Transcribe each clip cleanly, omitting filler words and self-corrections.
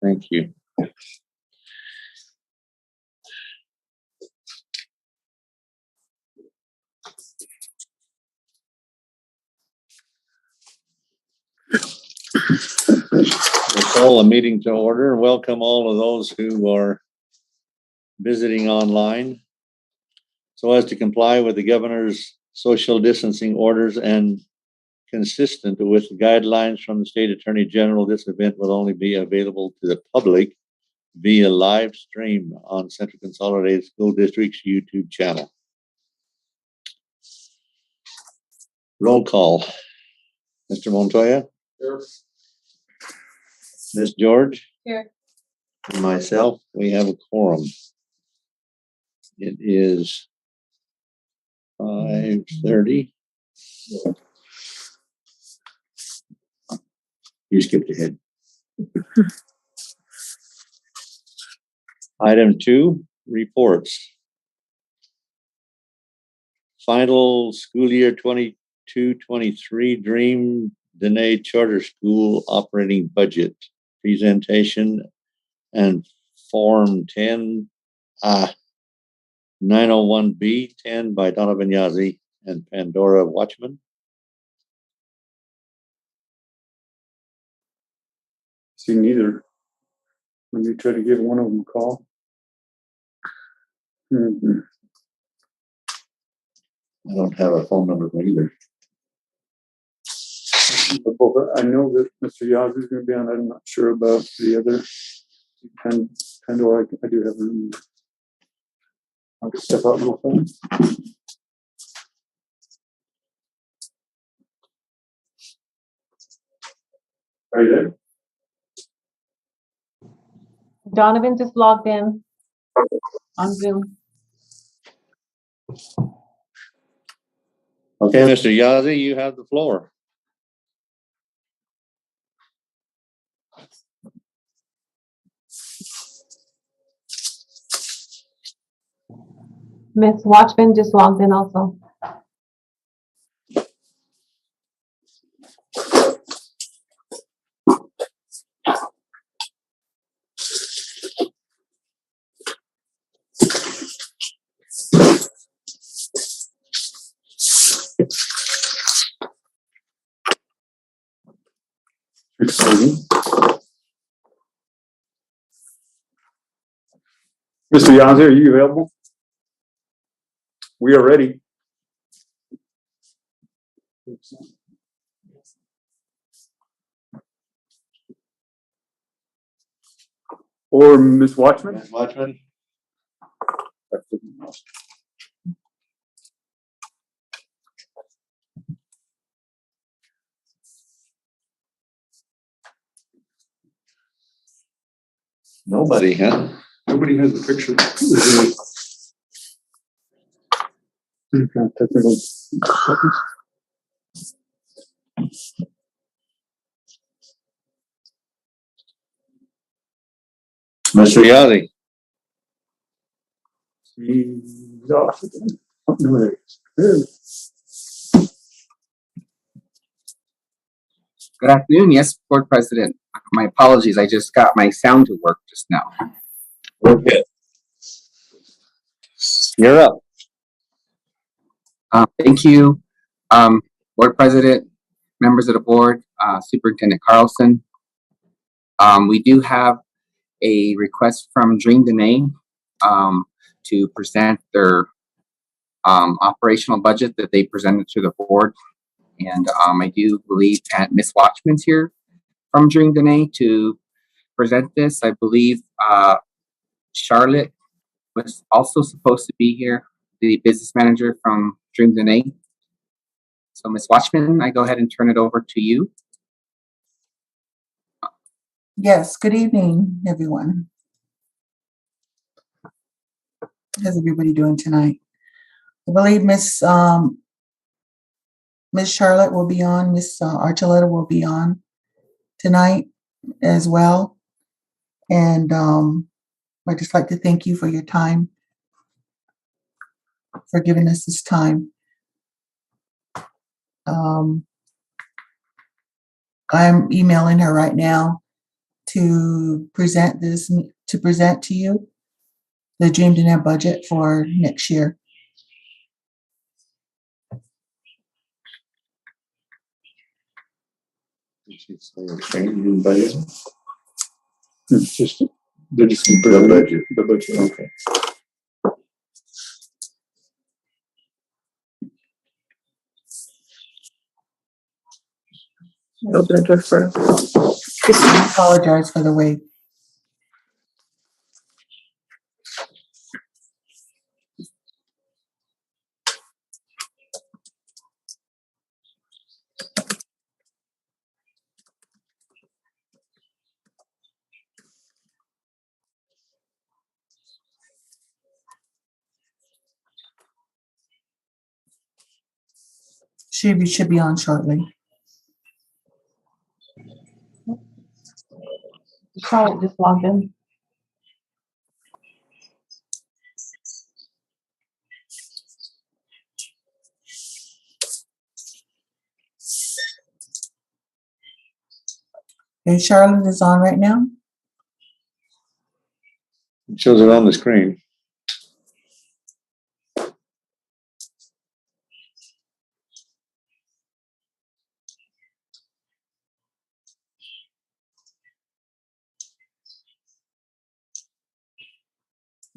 Thank you. We'll call a meeting to order. Welcome all of those who are visiting online. So as to comply with the governor's social distancing orders and consistent with guidelines from the state attorney general, this event will only be available to the public via live stream on Central Consolidated School District's YouTube channel. Roll call. Mr. Montoya? Here. Ms. George? Here. And myself, we have a quorum. It is 5:30. You skipped ahead. Item 2, reports. Final school year 22-23 Dream Dene Charter School operating budget presentation and Form 10 901B 10 by Donovan Yazzie and Pandora Watchman. See neither. Let me try to give one of them a call. I don't have a phone number for either. I know that Mr. Yazzie is going to be on. I'm not sure about the other. Pandora, I do have room. I'll just step out real fast. Are you there? Donovan just logged in on Zoom. Okay, Mr. Yazzie, you have the floor. Miss Watchman just logged in also. Mr. Yazzie, are you available? We are ready. Or Ms. Watchman? Ms. Watchman? Nobody, huh? Nobody has a picture. Mr. Yazzie? He's off again. Oh, no, there he is. Good afternoon. Yes, Board President. My apologies. I just got my sound to work just now. We're good. You're up. Thank you, Board President, members of the board, Superintendent Carlson. We do have a request from Dream Dene to present their operational budget that they presented to the board. And I do believe Miss Watchman's here from Dream Dene to present this. I believe Charlotte was also supposed to be here, the business manager from Dream Dene. So Miss Watchman, I go ahead and turn it over to you. Yes, good evening, everyone. How's everybody doing tonight? I believe Miss Charlotte will be on, Miss Archuleta will be on tonight as well. And I'd just like to thank you for your time, for giving us this time. I'm emailing her right now to present to you the Dream to Net budget for next year. It's just, they're just gonna put The budget. the budget, okay. Open the door for. I apologize for the wait. She should be on shortly. Charlotte just logged in. And Charlotte is on right now. It shows it on the screen.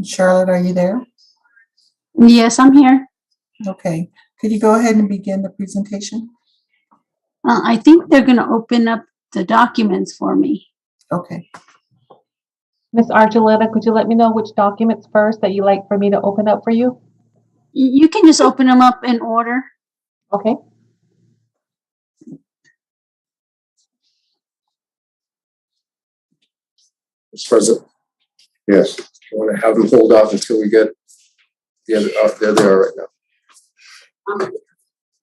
Charlotte, are you there? Yes, I'm here. Okay. Could you go ahead and begin the presentation? I think they're going to open up the documents for me. Okay. Miss Archuleta, could you let me know which documents first that you like for me to open up for you? You can just open them up in order. Okay. Mr. President, Yes. I want to have them hold off until we get the other, there they are right now.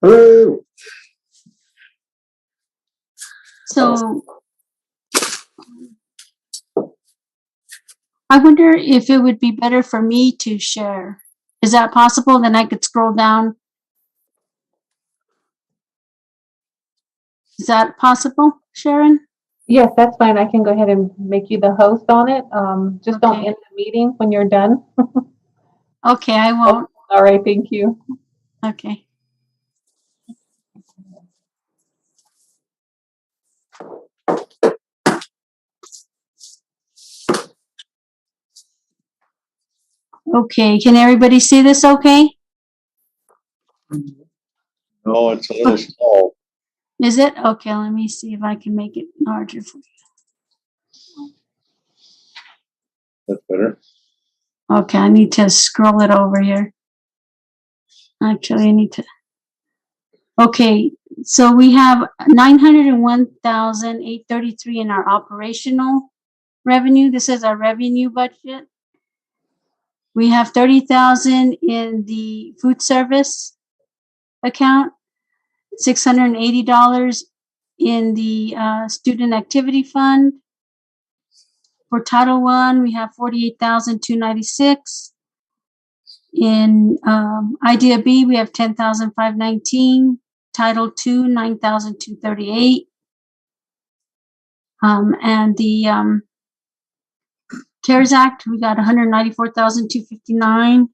Hello. So I wonder if it would be better for me to share. Is that possible? Then I could scroll down. Is that possible, Sharon? Yes, that's fine. I can go ahead and make you the host on it. Just don't Okay. end the meeting when you're done. Okay, I won't. All right, thank you. Okay. Okay, can everybody see this okay? No, it's a little small. Is it? Okay, let me see if I can make it larger for you. That's better. Okay, I need to scroll it over here. Actually, I need to. Okay, so we have 901,833 in our operational revenue. This is our revenue budget. We have 30,000 in the food service account, $680 in the student activity fund. For Title I, we have 48,296. In Idea B, we have 10,519. Title II, 9,238. And the CARES Act, we got 194,259.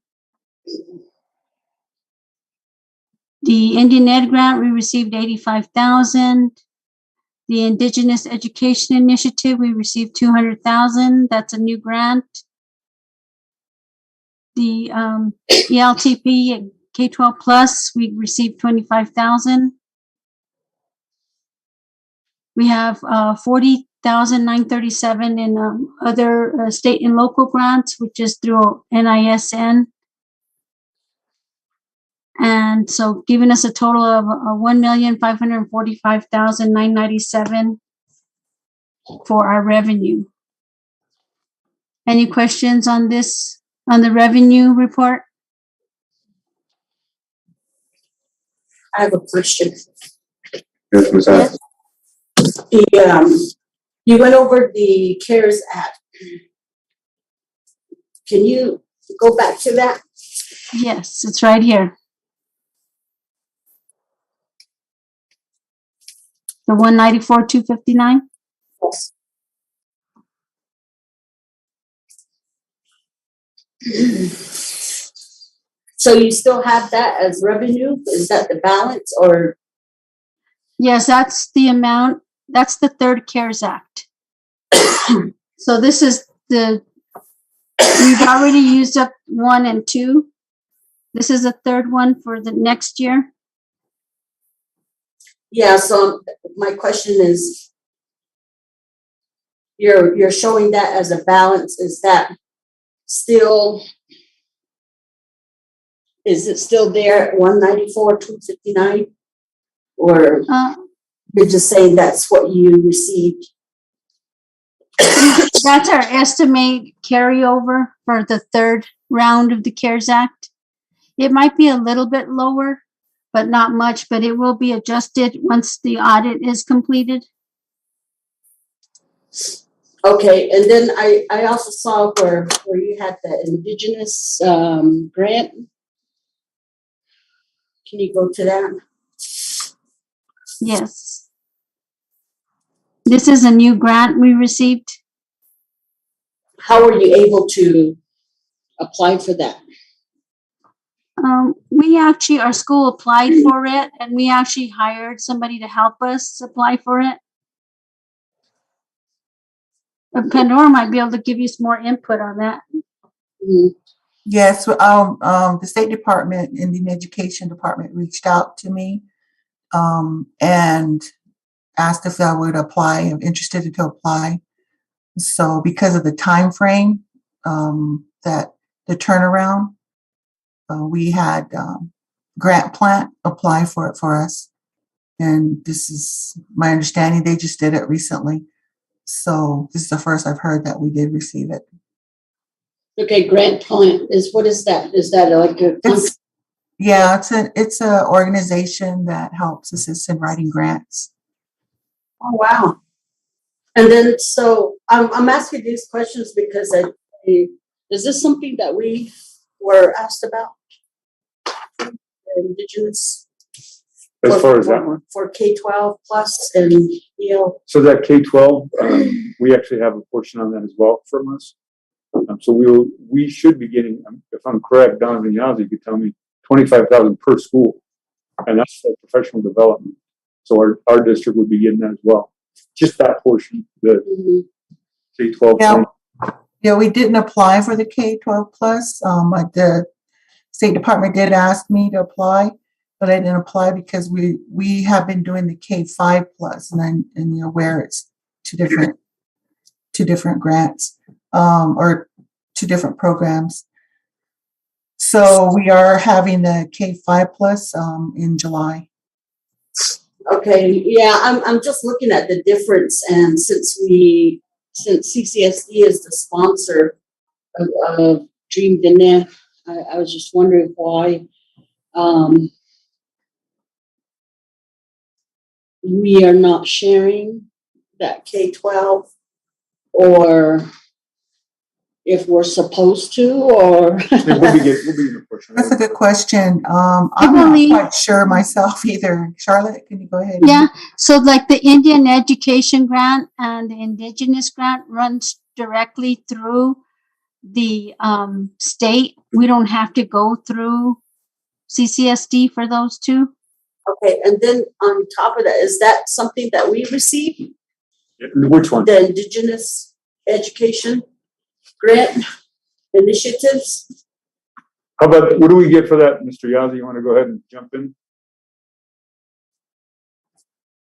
The Indian Ed Grant, we received 85,000. The Indigenous Education Initiative, we received 200,000. That's a new grant. The ELTP K-12 Plus, we received 25,000. We have 40,937 in other state and local grants, which is through NISN. And so giving us a total of 1,545,997 for our revenue. Any questions on this, on the revenue report? I have a question. Yes, Ms. Adams. You went over the CARES Act. Can you go back to that? Yes, it's right here. The 194,259. Yes. So you still have that as revenue? Is that the balance or? Yes, that's the amount, that's the third CARES Act. So this is we've already used up 1 and 2. This is a third one for the next year. Yeah, so my question is, you're showing that as a balance, is it still there at 194, 259? Or you're just saying that's what you received? That's our estimate carryover for the third round of the CARES Act. It might be a little bit lower, but not much, but it will be adjusted once the audit is completed. Okay, and then I also saw where you had the indigenous grant. Can you go to that? Yes. This is a new grant we received. How were you able to apply for that? Our school applied for it, and we actually hired somebody to help us apply for it. But Pandora might be able to give you some more input on that. Yes, the State Department, Indian Education Department reached out to me and asked if I would apply. I'm interested to apply. So because of the time frame, that the turnaround, we had Grant Plant apply for it for us. And this is my understanding. They just did it recently. So this is the first I've heard that we did receive it. Okay, Grant Plant what is that? Is that like a It's a organization that helps assist in writing grants. Oh wow. And then so I'm asking these questions because is this something that we were asked about? Indigenous As far as that one? for K-12 plus and So that K-12, we actually have a portion on that as well from us. So we should be getting, if I'm correct, Don Vignazzi could tell me, $25,000 per school, and that's for professional development. So our district would be getting that as well. Just that portion, the K-12. Yeah, we didn't apply for the K-12 plus. Like the State Department did ask me to apply, but I didn't apply because we have been doing the K-5 plus, and you're aware it's two different grants or two different programs. So we are having the K-5 plus in July. Okay, yeah, I'm just looking at the difference, and since CCSD is the sponsor of Dream Dine, I was just wondering why we are not sharing that K-12, or if we're supposed to, or We'll be in a portion. That's a good question. I'm not quite sure myself either. Charlotte, can you go ahead? Yeah, so like the Indian Education Grant and the Indigenous Grant runs directly through the state. We don't have to go through CCSD for those two. Okay, and then on top of that, is that something that we receive? Which one? The Indigenous Education Grant initiatives? How about, what do we get for that, Mr. Yazzie? You want to go ahead and jump in?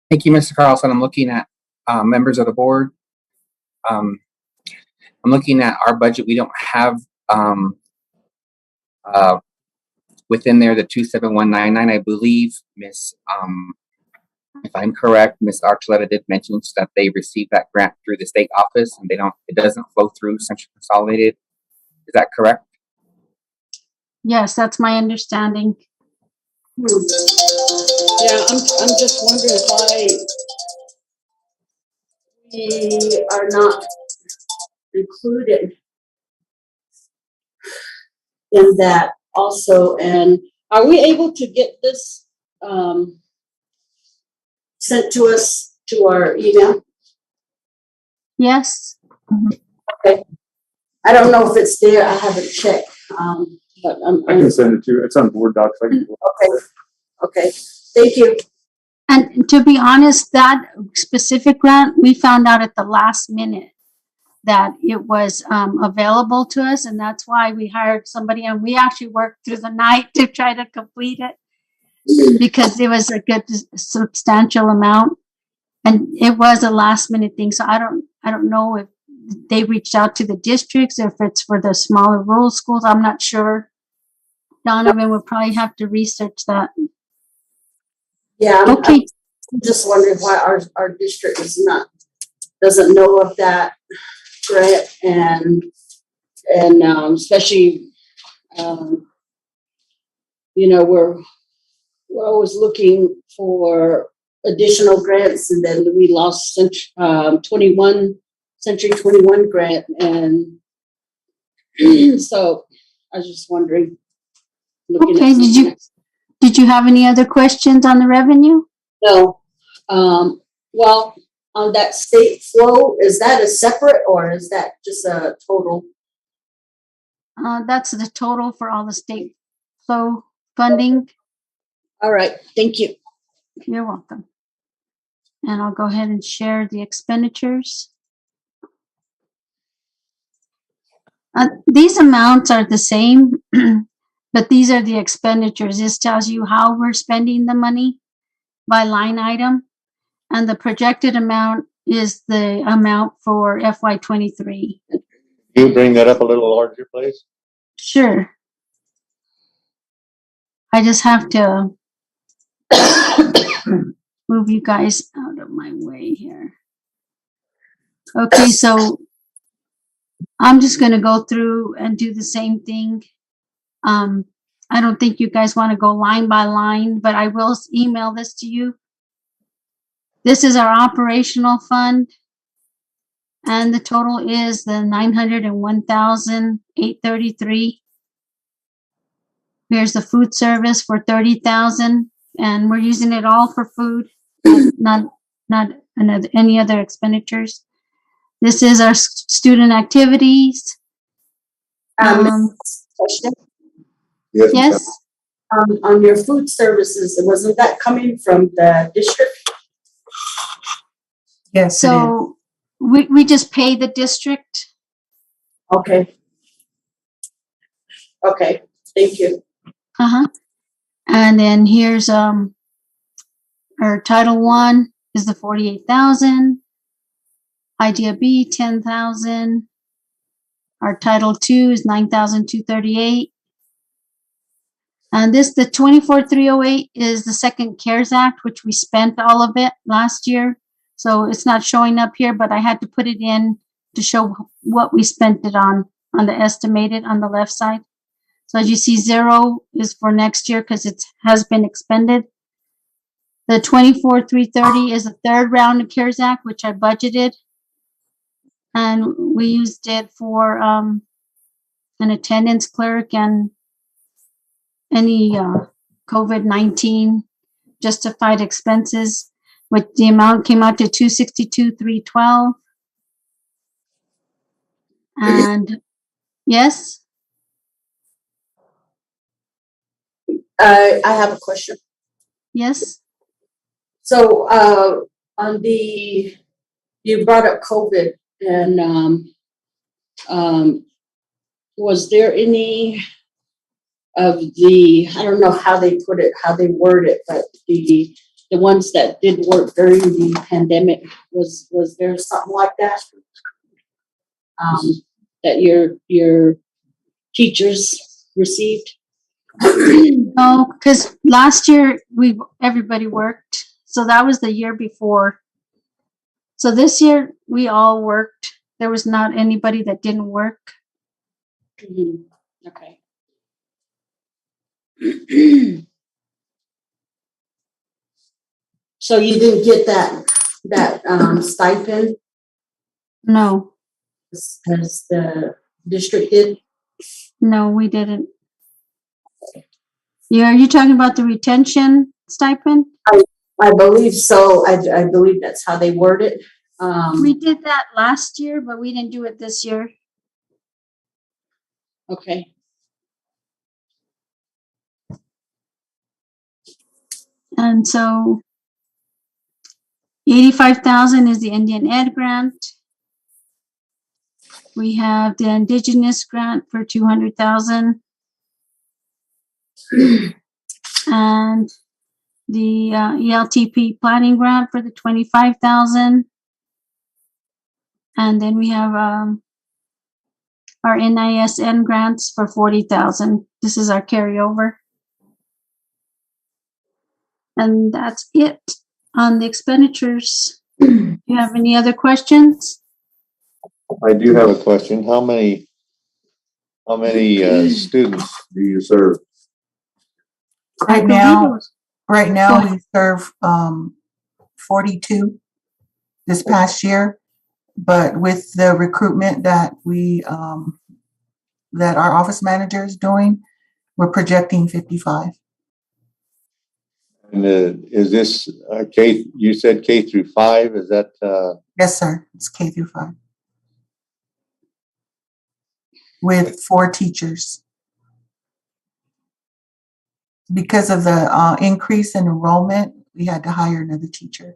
Thank you, Mr. Carlson. I'm looking at members of the board. I'm looking at our budget. We don't have within there the 27199. I believe if I'm correct, Ms. Archuleta did mention that they received that grant through the state office, and it doesn't flow through Central Consolidated. Is that correct? Yes, that's my understanding. Yeah, I'm just wondering why we are not included in that also. And are we able to get this sent to us to our email? Yes. Okay. I don't know if it's there. I haven't checked. But I can send it to you. It's on Board Docs. I can. okay, thank you. And to be honest, that specific grant, we found out at the last minute that it was available to us, and that's why we hired somebody, and we actually worked through the night to try to complete it because it was a good substantial amount, and it was a last minute thing. So I don't know if they reached out to the districts, if it's for the smaller rural schools. I'm not sure. Donovan would probably have to research that. Yeah, Okay. I'm just wondering why our district doesn't know of that grant, and especially, you know, we're always looking for additional grants, and then we lost Century 21 grant, and so I was just wondering. Okay, did you have any other questions on the revenue? No. Well, on that state flow, is that a separate or is that just a total? That's the total for all the state flow funding. All right, thank you. You're welcome. And I'll go ahead and share the expenditures. These amounts are the same, but these are the expenditures. This tells you how we're spending the money by line item. And the projected amount is the amount for FY23. You bring that up a little larger, please? Sure. I just have to move you guys out of my way here. Okay, so I'm just going to go through and do the same thing. I don't think you guys want to go line by line, but I will email this to you. This is our operational fund, and the total is the $901,833. Here's the food service for $30,000, and we're using it all for food, not any other expenditures. This is our student activities. Question? Yes. On your food services, wasn't that coming from the district? Yes. So we just pay the district. Okay. Okay, thank you. And then here's our Title I is the 48,000. Idea B 10,000. Our Title II is 9,238. And the 24,308 is the second CARES Act, which we spent all of it last year. So it's not showing up here, but I had to put it in to show what we spent it on the estimated on the left side. So as you see, 0 is for next year because it has been expended. The 24,330 is the third round of CARES Act, which I budgeted. And we used it for an attendance clerk and any COVID-19 justified expenses, which the amount came out to 262,312. And yes, I have a question. yes. So you brought up COVID, and was there any of the, I don't know how they put it, how they word it, but the ones that did work during the pandemic, was there something like that? That your teachers received? No, because last year everybody worked. So that was the year before. So this year we all worked. There was not anybody that didn't work. Okay. So you didn't get that stipend No, as the district did? no, we didn't. Yeah, are you talking about the retention stipend? I believe so. I believe that's how they word it. We did that last year, but we didn't do it this year. Okay. And so 85,000 is the Indian Ed grant. We have the Indigenous grant for 200,000. And the ELTP planning grant for the 25,000. And then we have our NISN grants for 40,000. This is our carryover. And that's it on the expenditures. Do you have any other questions? I do have a question. How many students do you serve? Right now, we serve 42 this past year, but with the recruitment that we that our office manager is doing, we're projecting 55. And is this K? You said K through 5. Is that? Yes, sir. It's K through 5 with 4 teachers. Because of the increase in enrollment, we had to hire another teacher.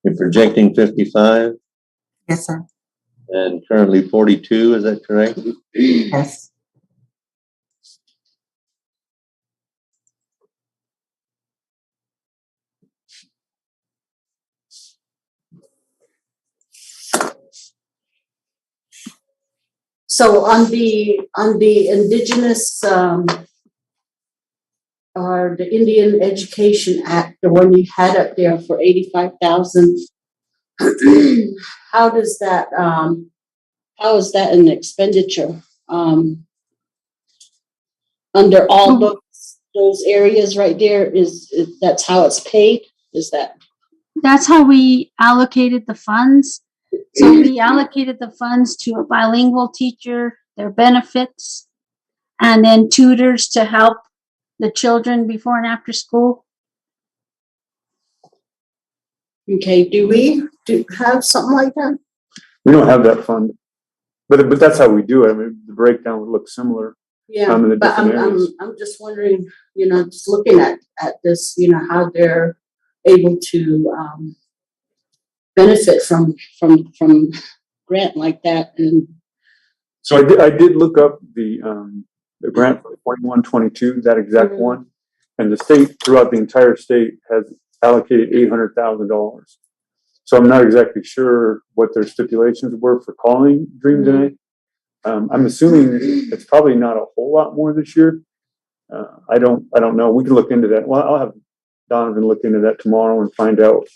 You're projecting 55 Yes, sir. and currently 42. Is that correct? Yes. So on the Indigenous, or the Indian Education Act, the one you had up there for 85,000, how is that an expenditure? Under all those areas right there, is that's how it's paid? Is that? That's how we allocated the funds. So we allocated the funds to a bilingual teacher, their benefits, and then tutors to help the children before and after school. Okay, do we have something like that? We don't have that fund, but that's how we do it. I mean, the breakdown would look similar. Yeah, in the but different areas. I'm just wondering, just looking at this, how they're able to benefit from grant like that. And So I did look up the grant for 21-22, that exact one, and the state throughout the entire state has allocated $800,000. So I'm not exactly sure what their stipulations were for calling Dream Dene. I'm assuming it's probably not a whole lot more this year. I don't know. We can look into that. Well, I'll have Donovan look into that tomorrow and find out,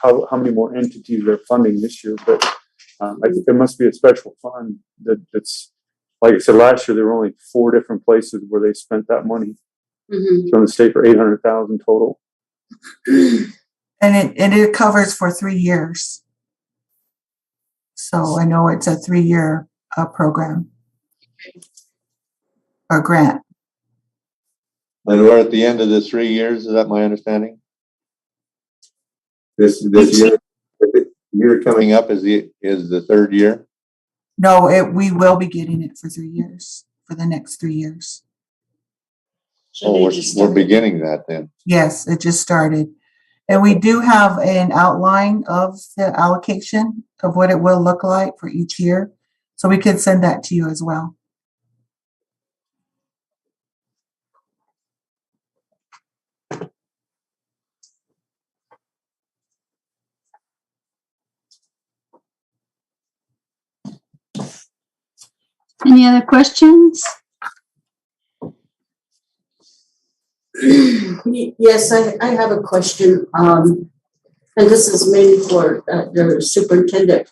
how many more entities they're funding this year. But I think there must be a special fund that's, like I said, last year there were only 4 different places where they spent that money from the state for 800,000 total. And it covers for 3 years. So I know it's a 3-year program or grant. And we're at the end of the 3 years. Is that my understanding? This year coming up is the 3rd year. No, we will be getting it for 3 years, for the next 3 years. So we're beginning that then. Yes, it just started. And we do have an outline of the allocation of what it will look like for each year. So we could send that to you as well. Any other questions? Yes, I have a question. And this is mainly for the superintendent.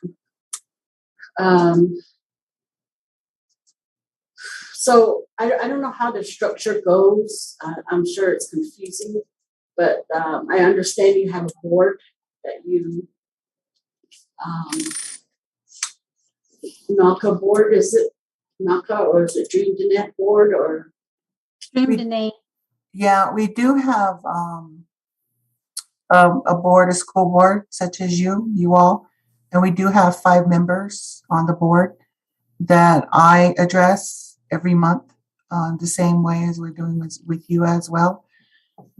So I don't know how the structure goes. I'm sure it's confusing, but I understand you have a board that you, NACA board, is it NACA or is it Dream Dene board or? Dream Dene. Yeah, we do have a board, a school board, such as you all, and we do have 5 members on the board that I address every month the same way as we're doing with you as well.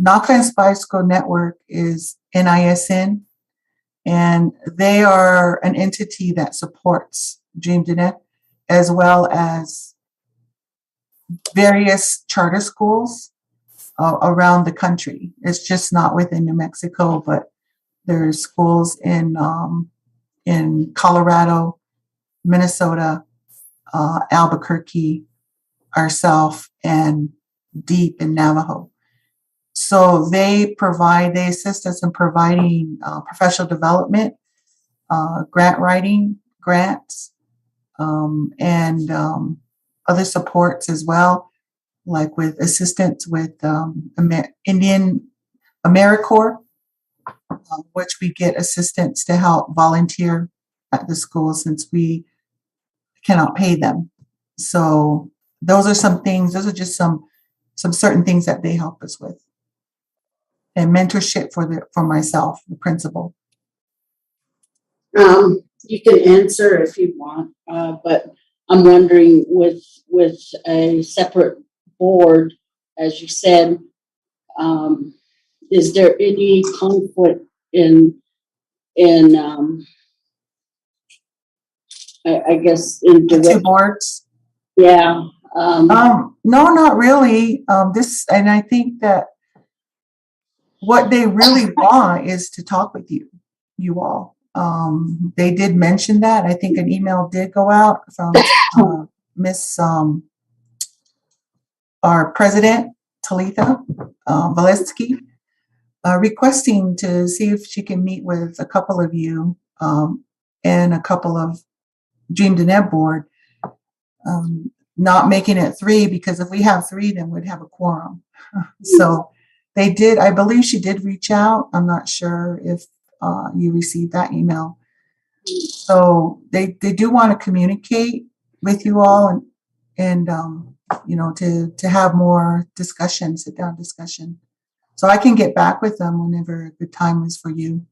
NACA Inspired School Network is NISN, and they are an entity that supports Dream to Net as well as various charter schools around the country. It's just not within New Mexico, but there's schools in Colorado, Minnesota, Albuquerque, ourself, and deep in Navajo. So they assist us in providing professional development, grant writing, grants, and other supports as well, like with assistance with Indian AmeriCorps, which we get assistance to help volunteer at the school since we cannot pay them. So those are some things, those are just some certain things that they help us with. And mentorship for myself, the principal. You can answer if you want, but I'm wondering with a separate board, as you said, is there any conflict in I guess in The two direct, boards? yeah. No, not really. And I think that what they really want is to talk with you all. They did mention that. I think an email did go out from Miss our president, Talitha Valesky, requesting to see if she can meet with a couple of you and a couple of Dream to Net board. Not making it 3, because if we have 3, then we'd have a quorum. So they did, I believe she did reach out. I'm not sure if you received that email. So they do want to communicate with you all and to have more discussion, sit down discussion. So I can get back with them whenever a good time is for you,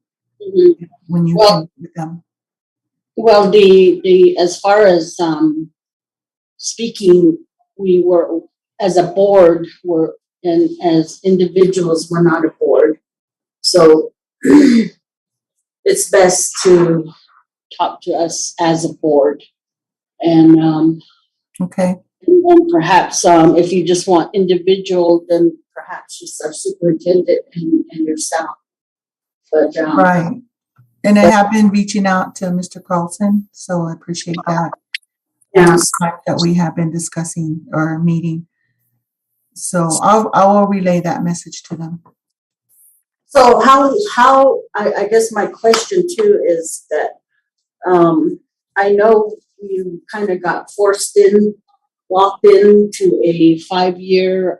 when you can meet with them. Well, the as far as speaking, we were as a board, and as individuals, we're not a board. So it's best to talk to us as a board, and Okay. and perhaps if you just want individual, then perhaps just our superintendent and yourself. But Right. And I have been reaching out to Mr. Carlson, so I appreciate that. yeah. That we have been discussing or meeting. So I will relay that message to them. So how I guess my question too is that I know you kind of got locked into a 5-year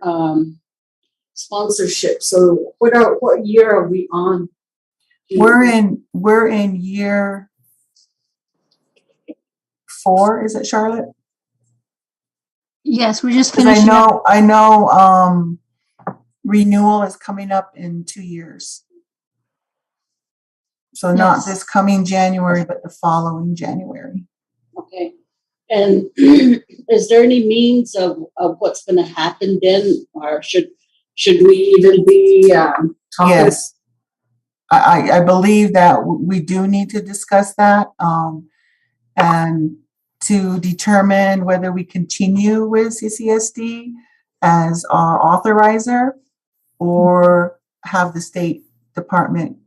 sponsorship. So what year are we on? We're in year 4, is it, Charlotte? Yes, we're just 'Cause finishing up. I know renewal is coming up in 2 years. So not Yes. this coming January, but the following January. Okay. And is there any means of what's going to happen then, or should we even be talking? Yes. I believe that we do need to discuss that and to determine whether we continue with CCSD as our authorizer or have the State Department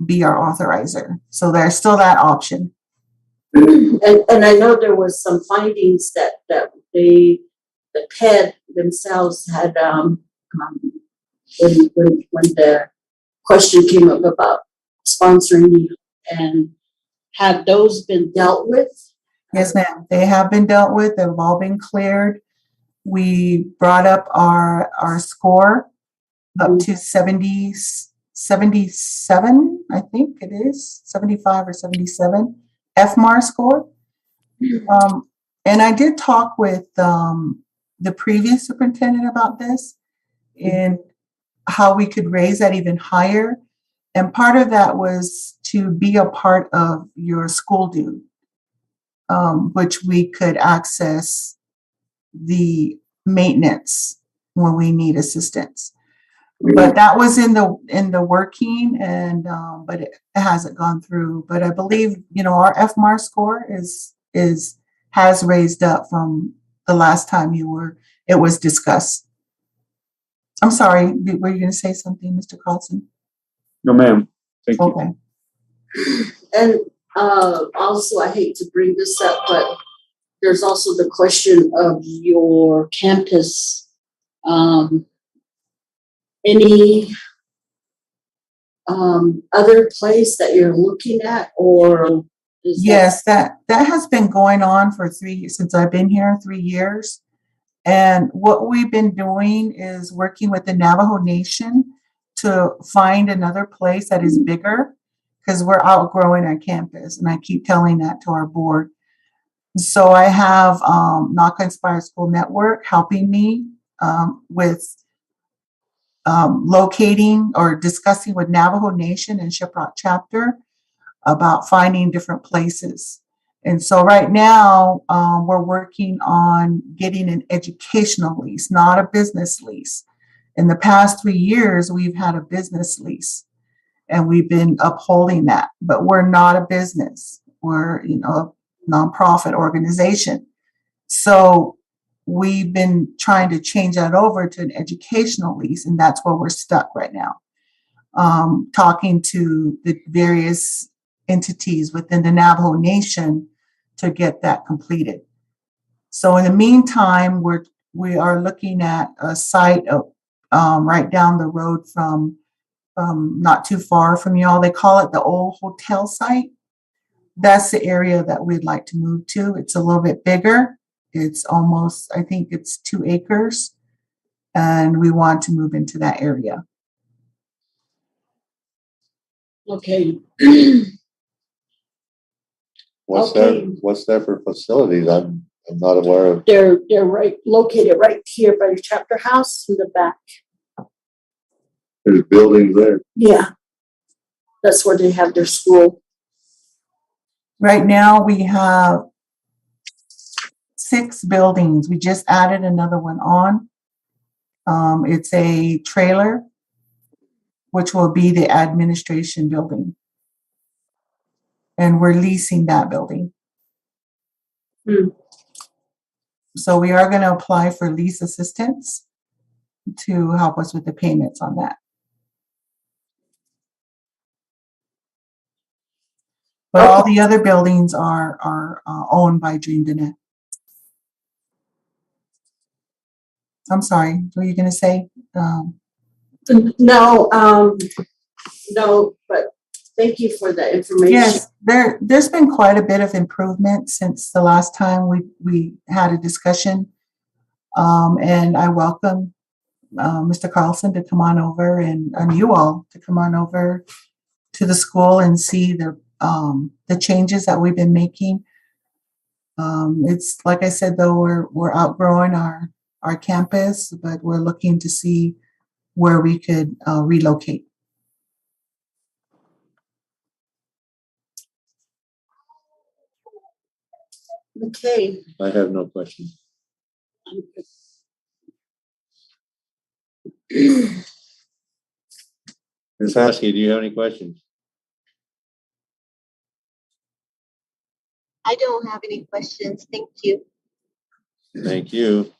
be our authorizer. So there's still that option. And I know there was some findings that the PED themselves had when the question came up about sponsoring you, and have those been dealt with? Yes, ma'am. They have been dealt with. They've all been cleared. We brought up our score up to 77, I think it is, 75 or 77, FMAR score. And I did talk with the previous superintendent about this and how we could raise that even higher. And part of that was to be a part of your school due, which we could access the maintenance when we need assistance. But that was in the working, and but it hasn't gone through. But I believe, you know, our FMAR score has raised up from the last time it was discussed. I'm sorry, were you going to say something, Mr. Carlson? No, ma'am. Thank you. Okay. And also, I hate to bring this up, but there's also the question of your campus. Any other place that you're looking at, or is Yes, that has been going on for since I've been here, 3 years. And what we've been doing is working with the Navajo Nation to find another place that is bigger, because we're outgrowing our campus, and I keep telling that to our board. So I have Naka Inspired School Network helping me with locating or discussing with Navajo Nation and Shiprock chapter about finding different places. And so right now we're working on getting an educational lease, not a business lease. In the past 3 years, we've had a business lease, and we've been upholding that, but we're not a business. We're, you know, a nonprofit organization. So we've been trying to change that over to an educational lease, and that's where we're stuck right now. Talking to the various entities within the Navajo Nation to get that completed. So in the meantime, we are looking at a site of, right down the road from not too far from y'all. They call it the old hotel site. That's the area that we'd like to move to. It's a little bit bigger. It's almost, I think it's 2 acres, and we want to move into that area. okay? What's Okay. that for facilities? I'm not aware of. They're located right here by the chapter house in the back. There's buildings there. Yeah, that's where they have their school. Right now we have 6 buildings. We just added another one on. It's a trailer, which will be the administration building. And we're leasing that building. So we are going to apply for lease assistance to help us with the payments on that. But all the other buildings are owned by Dream Dinet. I'm sorry, what were you going to say? No, but thank you for the information. Yes, there's been quite a bit of improvement since the last time we had a discussion. And I welcome Mr. Carlson to come on over, and you all to come on over to the school and see the changes that we've been making. It's like I said, though, we're outgrowing our campus, but we're looking to see where we could relocate. Okay. I have no questions. Ms. Haskey, do you have any questions? I don't have any questions. Thank you. Thank you.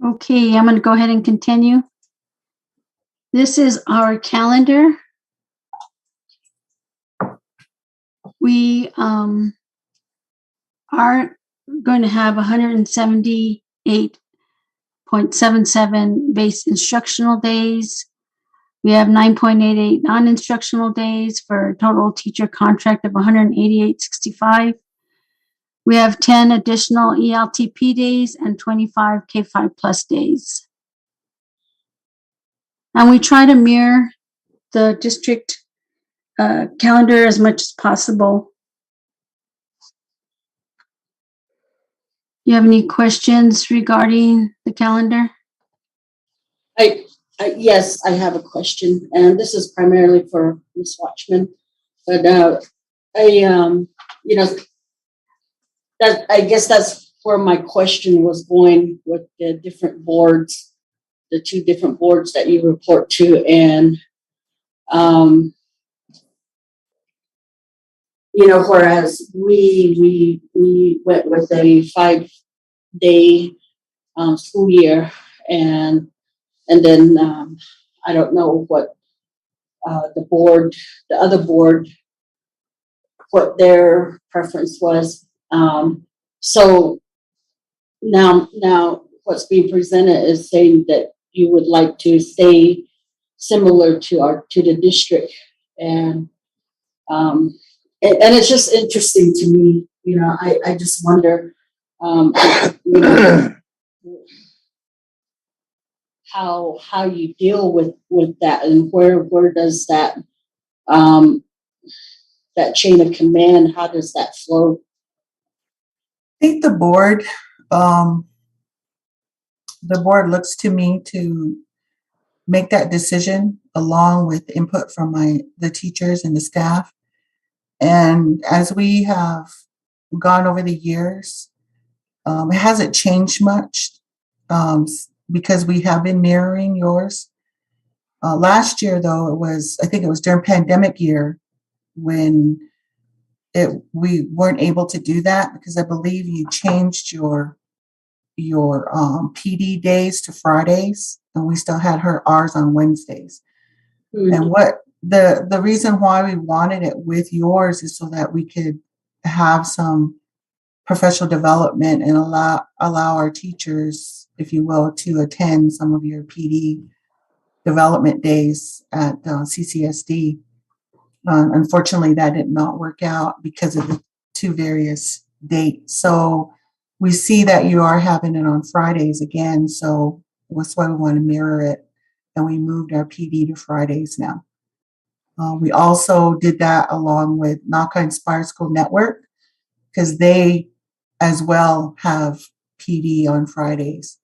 Okay, I'm going to go ahead and continue. This is our calendar. We are going to have 178.77 base instructional days. We have 9.88 non-instructional days for a total teacher contract of 188.65. We have 10 additional ELTP days and 25 K5 plus days. And we try to mirror the district calendar as much as possible. You have any questions regarding the calendar? Yes, I have a question, and this is primarily for Ms. Watchman. But that, I guess that's where my question was going with the different boards, the two different boards that you report to, and, you know, whereas we went with a 5-day, school year, and then, I don't know what, the other board, what their preference was. So now what's being presented is saying that you would like to stay similar to the district, and it's just interesting to me, you know, I just wonder, you know, how you deal with that, and where does that, that chain of command, how does that flow? I think the board looks to me to make that decision along with input from the teachers and the staff. And as we have gone over the years, it hasn't changed much, because we have been mirroring yours. Last year, though, I think it was during pandemic year when we weren't able to do that, because I believe you changed your PD days to Fridays, and we still had ours on Wednesdays. Mm-hmm. And what the reason why we wanted it with yours is so that we could have some professional development and allow our teachers, if you will, to attend some of your PD development days at CCSD. Unfortunately, that did not work out because of the two various dates. So we see that you are having it on Fridays again. So that's why we want to mirror it. And we moved our PD to Fridays now. We also did that along with Naka Inspired School Network, because they as well have PD on Fridays.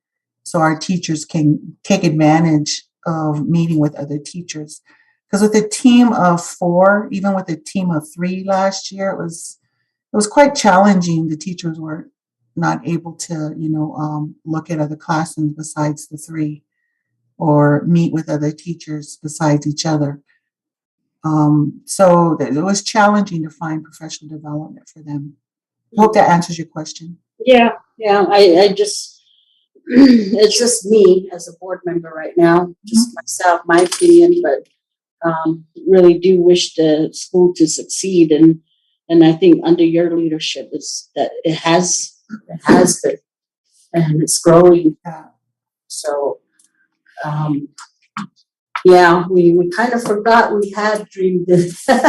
So our teachers can take advantage of meeting with other teachers. Because with a team of 4, even with a team of 3 last year, it was quite challenging. The teachers were not able to, look at other classrooms besides the 3, or meet with other teachers besides each other. So it was challenging to find professional development for them. Hope that answers your question. Yeah, I just, it's just me as a board member right now, just myself, my opinion, but really do wish the school to succeed, and I think under your leadership it has been, and it's growing. So yeah, we kind of forgot we had dreamed this. This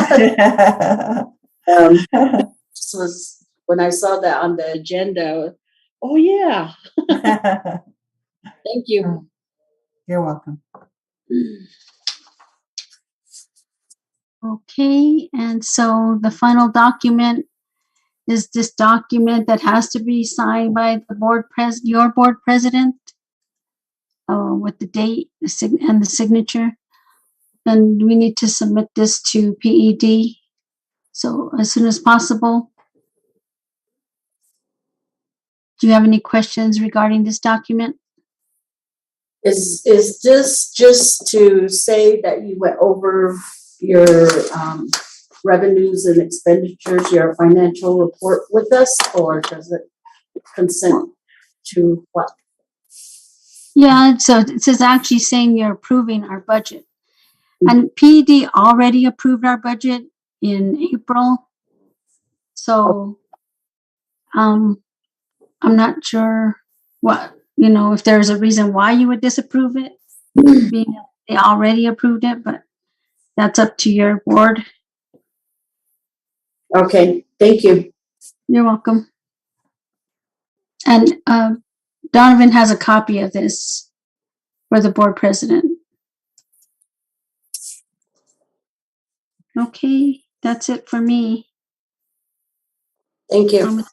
was when I saw that on the agenda. Oh yeah. Thank you. You're welcome. Okay, and so the final document is this document that has to be signed by the your board president, with the date and the signature. And we need to submit this to PED. So as soon as possible. Do you have any questions regarding this document? Is this just to say that you went over your revenues and expenditures, your financial report with us, or does it consent to what? Yeah, so it says actually saying you're approving our budget. And PED already approved our budget in April. So I'm not sure if there's a reason why you would disapprove it, being they already approved it, but that's up to your board. Okay, thank you. You're welcome. And Donovan has a copy of this for the board president. Okay, that's it for me. Thank you.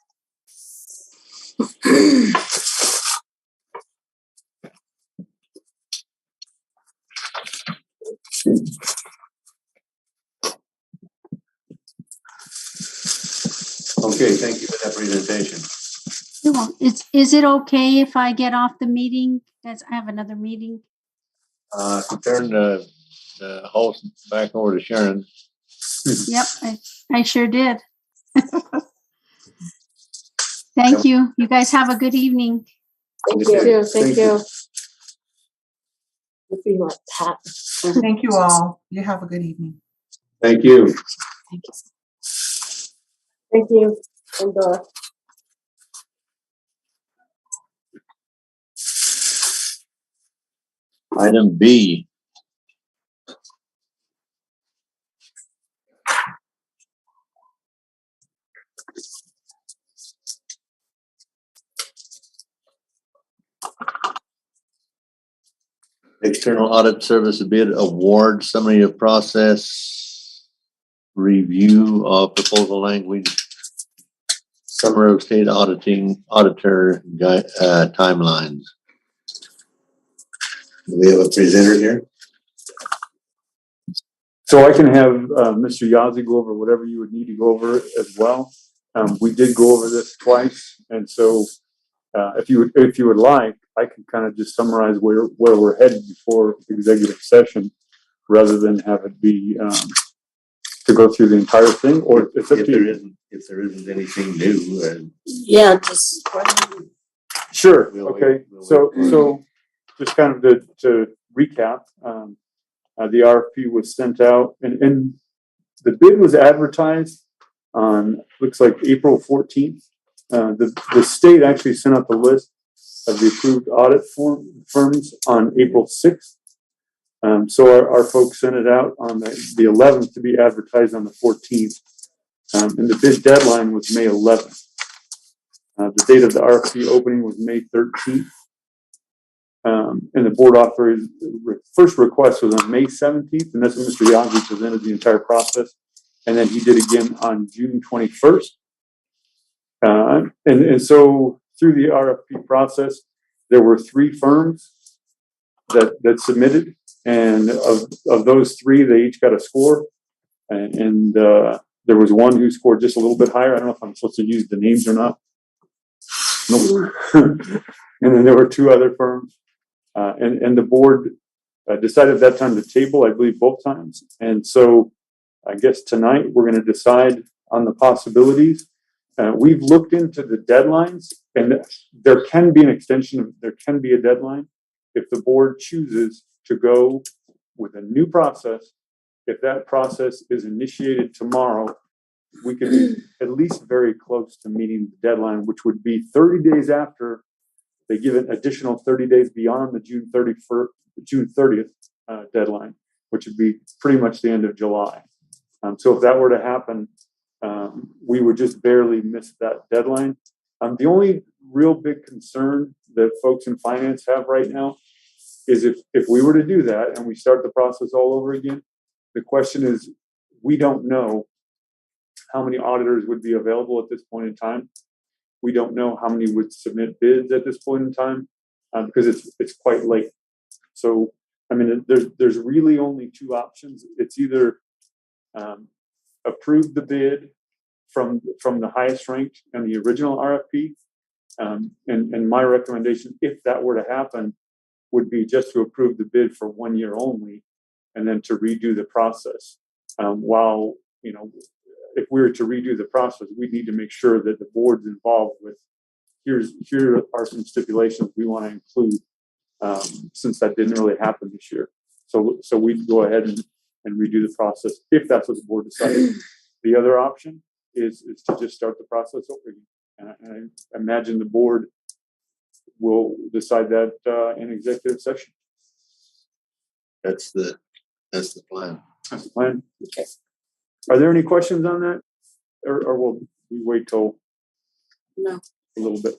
Okay, thank you for that presentation. Is it okay if I get off the meeting? As I have another meeting. Turn the host back over to Sharon. Yep, I sure did. Thank you. You guys have a good evening. Thank you. Thank you. Looking like Pat. Thank you all. You have a good evening. Thank you. Thank you. And, Item B. External audit service bid award, summary of process, review of proposal language, summary of state auditor timelines. Do we have a presenter here? So I can have Mr. Yazzie go over whatever you would need to go over as well. We did go over this twice, and so if you would like, I can kind of just summarize where we're headed before executive session, rather than have it be to go through the entire thing. Or it's up to you. If there isn't anything new, yeah, just. Sure. We'll Okay. wait. So just kind of to recap, the RFP was sent out, and the bid was advertised on, looks like April 14th. The state actually sent out the list of the approved audit firms on April 6th. So our folks sent it out on the 11th to be advertised on the 14th. And the bid deadline was May 11th. The date of the RFP opening was May 13th. And the board authorized, first request was on May 17th, and that's when Mr. Yazzie presented the entire process. And then he did again on June 21st. And so through the RFP process, there were 3 firms that submitted, and of those 3, they each got a score. And there was one who scored just a little bit higher. I don't know if I'm supposed to use the names or not. Nope. And then there were 2 other firms. And the board decided at that time to table, I believe, both times. And so I guess tonight we're going to decide on the possibilities. We've looked into the deadlines, and there can be an extension there can be a deadline if the board chooses to go with a new process. If that process is initiated tomorrow, we could be at least very close to meeting the deadline, which would be 30 days after they give an additional 30 days beyond the June 30th deadline, which would be pretty much the end of July. So if that were to happen, we would just barely miss that deadline. The only real big concern that folks in finance have right now is if we were to do that and we start the process all over again, the question is, we don't know how many auditors would be available at this point in time. We don't know how many would submit bids at this point in time, because it's quite late. So, I mean, there's really only 2 options. It's either approve the bid from the highest ranked and the original RFP, and my recommendation, if that were to happen, would be just to approve the bid for 1 year only, and then to redo the process. While, you know, if we were to redo the process, we need to make sure that the board's involved with, here are some stipulations we want to include, since that didn't really happen this year. So we'd go ahead and redo the process if that's what the board decided. The other option is to just start the process over again. And I imagine the board will decide that in executive session. That's the plan. That's the plan. Okay. Are there any questions on that, or will we wait till No. a little bit?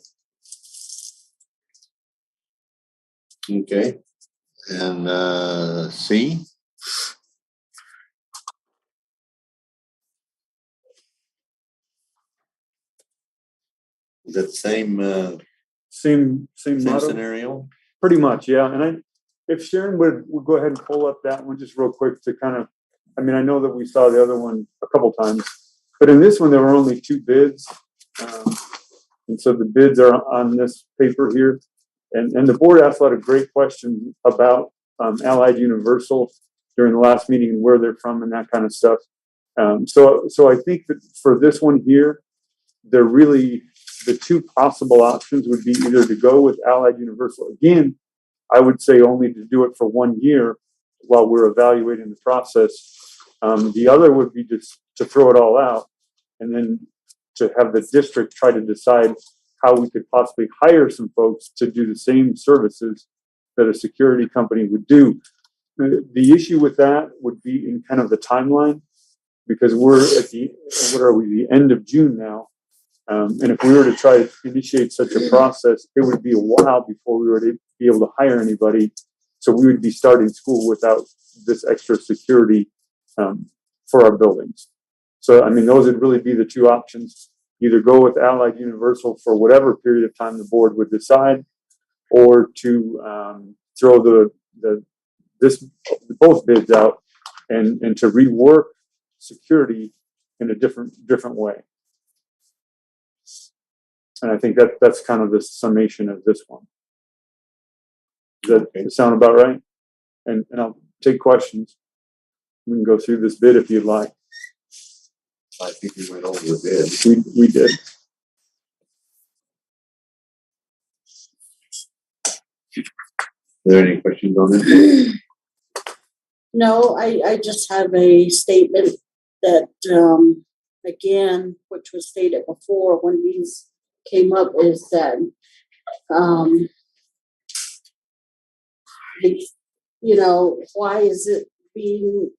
Okay. And C. Is that Same same motto? scenario? Pretty much, yeah. And if Sharon would go ahead and pull up that one just real quick to kind of, I mean, I know that we saw the other one a couple times, but in this one there were only 2 bids, And so the bids are on this paper here. And the board asked a lot of great questions about Allied Universal during the last meeting and where they're from and that kind of stuff. So I think that for this one here, they're really, the two possible options would be either to go with Allied Universal. Again, I would say only to do it for 1 year while we're evaluating the process. The other would be just to throw it all out and then to have the district try to decide how we could possibly hire some folks to do the same services that a security company would do. The issue with that would be in kind of the timeline, because we're at the end of June now. And if we were to try to initiate such a process, it would be a while before we were to be able to hire anybody. So we would be starting school without this extra security for our buildings. So, I mean, those would really be the two options. Either go with Allied Universal for whatever period of time the board would decide, or to throw both bids out and to rework security in a different way. And I think that's kind of the summation of this one. Does that sound about right? And I'll take questions. We can go through this bid if you'd like. I think we went over the bid. We did. Are there any questions on this? No, I just have a statement that, again, which was stated before when these came up, is that, you know, why is it being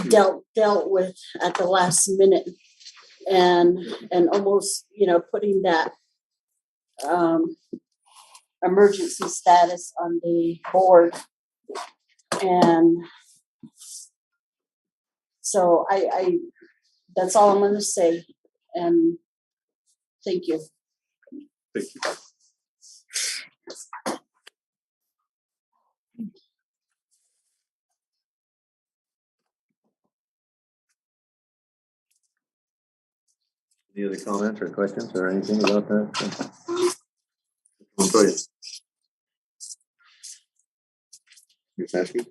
dealt with at the last minute, and almost, you know, putting that emergency status on the board. And so I that's all I'm going to say, and thank you. Thank you. Any other comments or questions or anything about that? Ms. Maskey?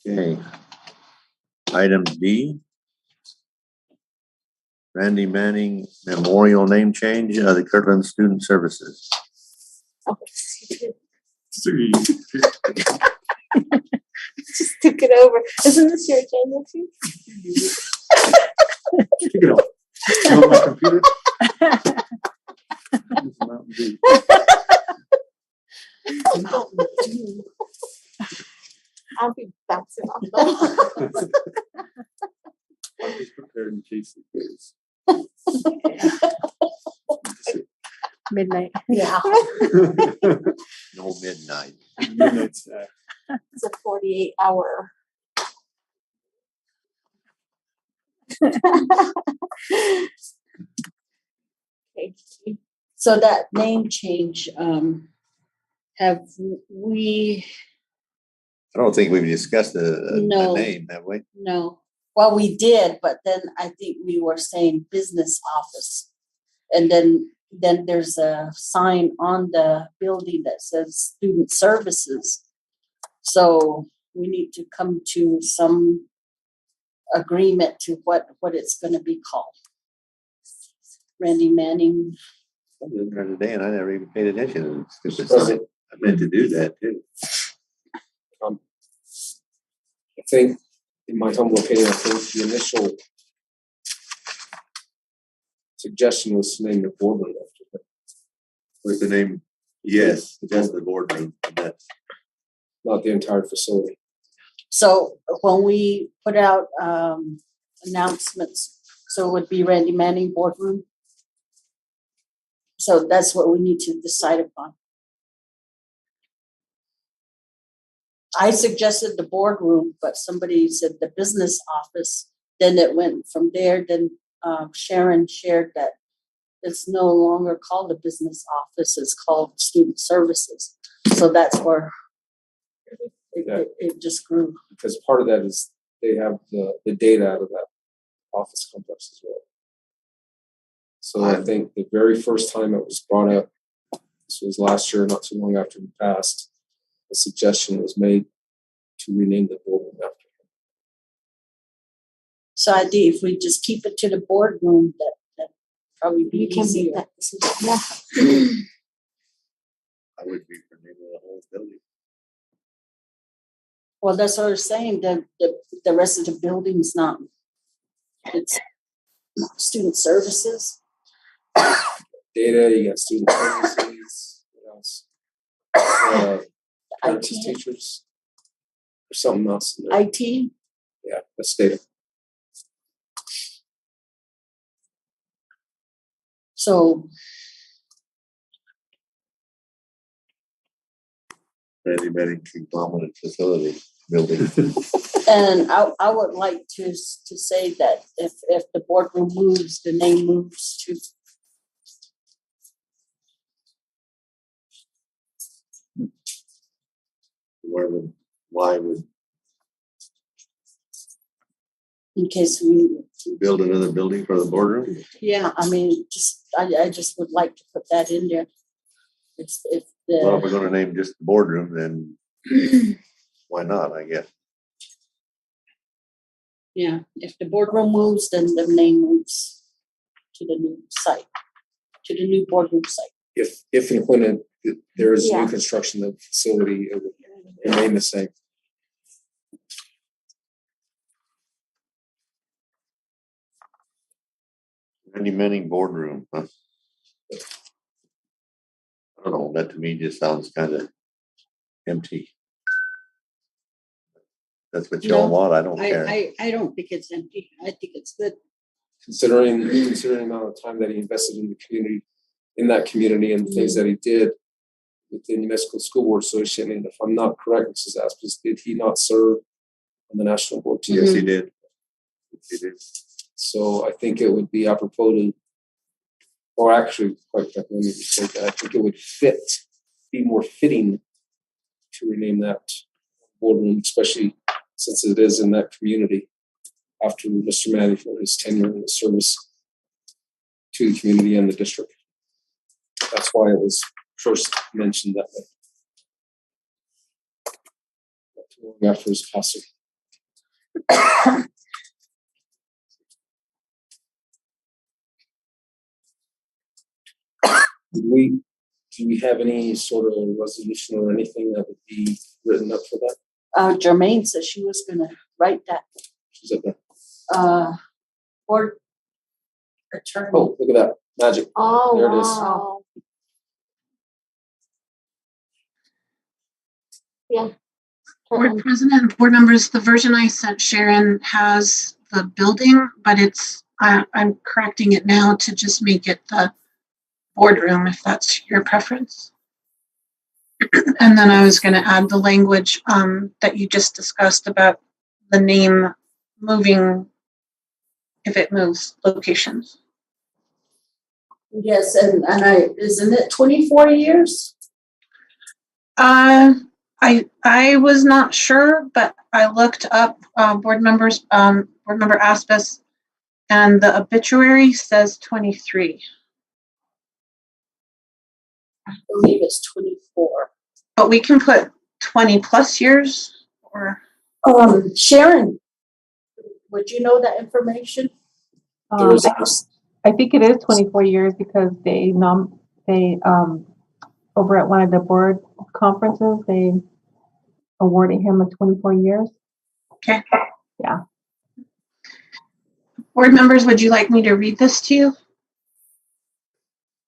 Okay. Item D. Randy Manning Memorial Name Change of the Kirtland Student Services. Just took it over. Isn't this your agenda too? Take it off. You want my computer? This is Mountain Dew. I'll be bouncing off the I'm just prepared in case it goes. midnight. Yeah. No midnight. Midnight snack. It's a 48-hour. Okay. So that name change, have we? I don't think we've discussed the No. name, have we? No. Well, we did, but then I think we were saying business office. And then there's a sign on the building that says student services. So we need to come to some agreement to what it's going to be called. Randy Manning. I was there today and I never even paid attention. I meant to do that too. I think, in my humble opinion, I think the initial suggestion was to name the boardroom after that. With the name, yes, just the boardroom. That's Not the entire facility. So when we put out announcements, so it would be Randy Manning Boardroom. So that's what we need to decide upon. I suggested the boardroom, but somebody said the business office. Then it went from there. Then Sharon shared that it's no longer called a business office. It's called student services. So that's where it just grew. Because part of that is they have the data out of that office complex as well. So I think the very first time it was brought up, this was last year, not too long after we passed, a suggestion was made to rename the building after him. So I think if we just keep it to the boardroom, that probably be You can make easier. that decision. Yeah. I would be for naming the whole building. Well, that's what I was saying, the rest of the building's not, it's student services. Data, you got student services, what else? Parents, IT. teachers. There's something else in there. IT, Yeah, that's data. so Many conglomerate facility building. and I would like to say that if the boardroom moves, the name moves to. Why would In case we, build another building for the boardroom? yeah, I mean, I just would like to put that in there. If Well, if the, we're gonna name just the boardroom, then why not, I guess. yeah, if the boardroom moves, then the name moves to the new site, to the new boardroom site. If and when there is Yeah. new construction of the facility, it would remain the same. Randy Manning boardroom, huh? I don't know, that to me just sounds kind of empty. That's what y'all No, want, I don't care. I don't think it's empty. I think it's good. Considering the amount of time that he invested in the community, in that community, and the things that he did with the New Mexico School Board Association, and if I'm not correct, Mrs. Aspis, did he not serve on the national board too? Yes, he did. He did. So I think it would be apropos to, or actually, quite frankly, let me restate that. I think it would be more fitting to rename that boardroom, especially since it is in that community after Mr. Manning for his tenure in the service to the community and the district. That's why it was first mentioned that way. Not too long after his passing. Do we have any sort of resolution or anything that would be written up for that? Jermaine said she was gonna write that, She's up there. board attorney. Oh, look at that. Magic. Oh, There it is. wow. Yeah. Board President, board members, the version I sent Sharon has the building, but I'm correcting it now to just make it the boardroom, if that's your preference. And then I was going to add the language that you just discussed about the name moving if it moves locations. Yes, and isn't it 24 years? I was not sure, but I looked up board member Aspis, and the obituary says 23. I believe it's 24. But we can put 20 plus years, or Sharon, would you know that information? There is I think it is 24 years because they over at one of the board conferences, they awarded him a 24 years. Okay. Yeah. Board members, would you like me to read this to you?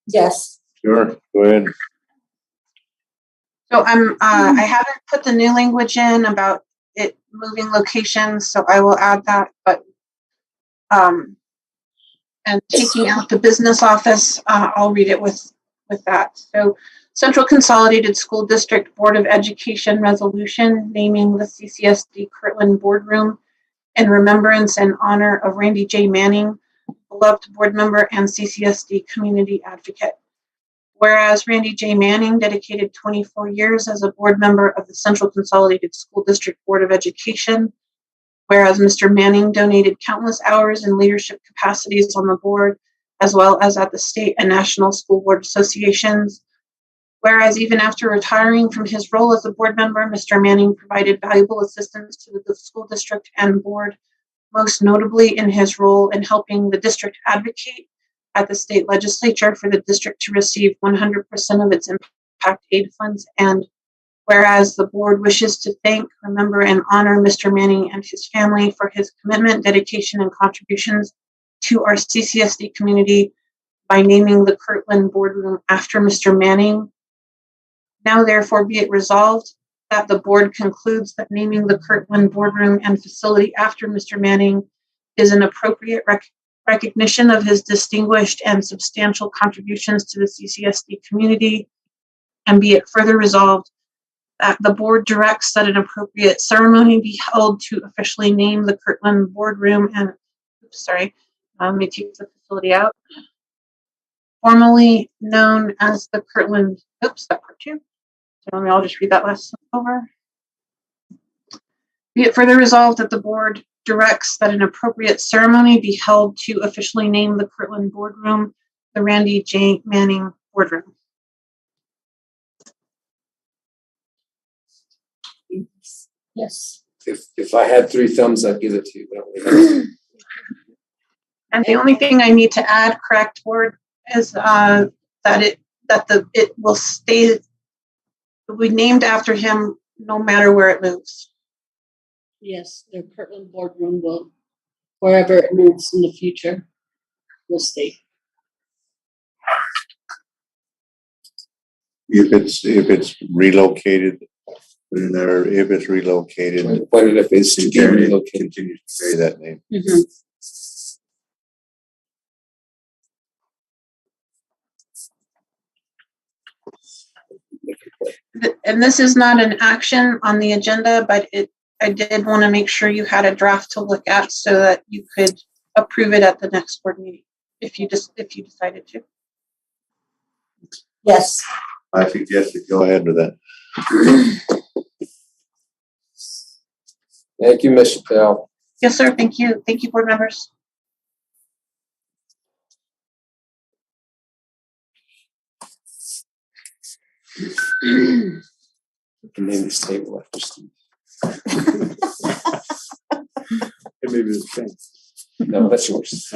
Yes. Sure, go ahead. So I haven't put the new language in about it moving locations, so I will add that, but and taking out the business office, I'll read it with that. So Central Consolidated School District Board of Education resolution naming the CCSD Kirtland Boardroom in remembrance and honor of Randy J. Manning, beloved board member and CCSD community advocate. Whereas Randy J. Manning dedicated 24 years as a board member of the Central Consolidated School District Board of Education, Whereas Mr. Manning donated countless hours in leadership capacities on the board, as well as at the state and national school board associations. Whereas even after retiring from his role as a board member, Mr. Manning provided valuable assistance to the school district and board, most notably in his role in helping the district advocate at the state legislature for the district to receive 100% of its impact aid funds. And whereas the board wishes to thank, remember, and honor Mr. Manning and his family for his commitment, dedication, and contributions to our CCSD community by naming the Kirtland Boardroom after Mr. Manning. Now therefore be it resolved that the board concludes that naming the Kirtland Boardroom and facility after Mr. Manning is an appropriate recognition of his distinguished and substantial contributions to the CCSD community. And be it further resolved that the board directs that an appropriate ceremony be held to officially name the Kirtland Boardroom and, let me take the facility out, formerly known as the Kirtland, that part two. So I'll just read that last over. Be it further resolved that the board directs that an appropriate ceremony be held to officially name the Kirtland Boardroom the Randy J. Manning Boardroom. Yes. If I had 3 thumbs, I'd give it to you. But I don't really have. And the only thing I need to add, correct board, is that it will stay, we named after him no matter where it moves. Yes, the Kirtland Boardroom will, wherever it moves in the future, will stay. If it's relocated, put in there, if it's relocated. What if it's to be relocated? Continue to say that name. Mm-hmm. And this is not an action on the agenda, but I did want to make sure you had a draft to look at so that you could approve it at the next board meeting if you decided to. Yes. I suggest that go ahead with that. Thank you, Ms. Chappelle. Yes, sir. Thank you. Thank you, board members. You can name this table after Steve. It may be the same. No, that's yours.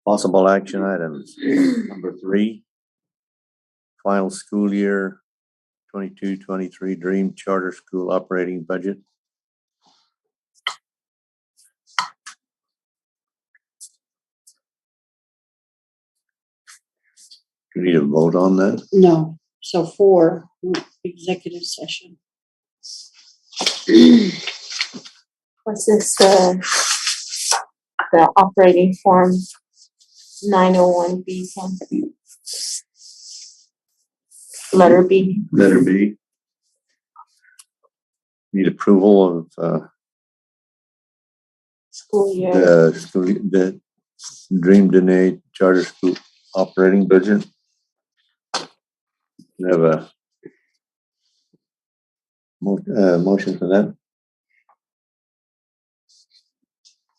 Possible action items. Number 3, final school year 22-23 Dream Charter School operating budget. Do you need a vote on that? No. So 4, executive session. Was this the operating form 901B form? Letter B. Letter B. Need approval of School year. the Dream Dene Charter School operating budget. We have a motion for that.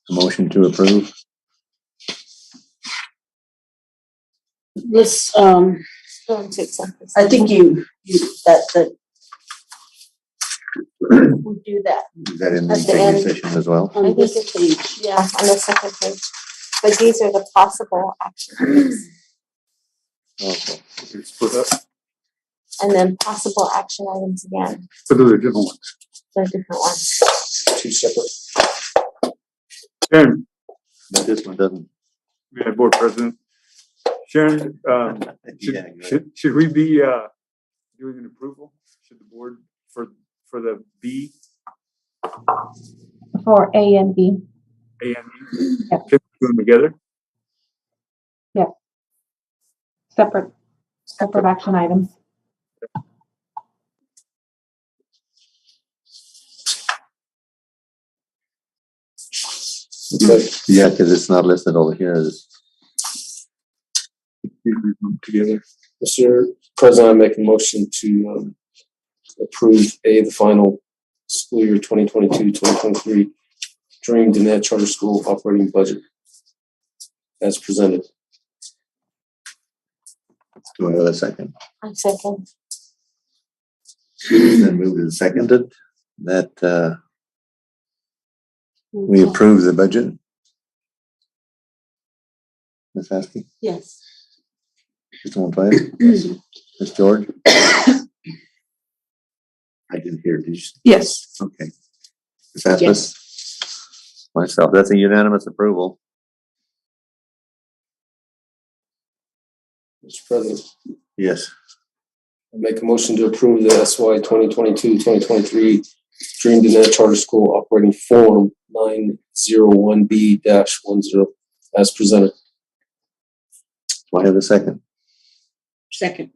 A motion to approve. Let's, Go into executive I think that we do that Is that in the At the end. executive session as well? on think this it's- page. Yeah, on the second page. But these are the possible actions. Okay. It's split up. And then possible action items again. So those are different ones. They're different ones. 2 separate. Sharon, But this one doesn't. we had board president. Sharon, Yeah, good. should we be doing an approval? Should the board for the B, For A and B. A and E? Yep. Should we do them together? Separate action items. Okay. Yeah, because it's not listed over here. we group them together. Mr. President, I make a motion to approve the final school year 2022-2023 Dream Danette Charter School operating budget as presented. Do I have a second? I second. Then moved and seconded that we approve the budget. Ms. Askey? Yes. Mr. Montoya? Ms. George? I didn't hear. Did you? Yes. Okay. Ms. Asmus? Myself. That's a unanimous approval. Mr. President, Yes. I make a motion to approve the SY 2022-2023 Dream Danette Charter School operating form 901B-10 as presented. Do I have a second? Second.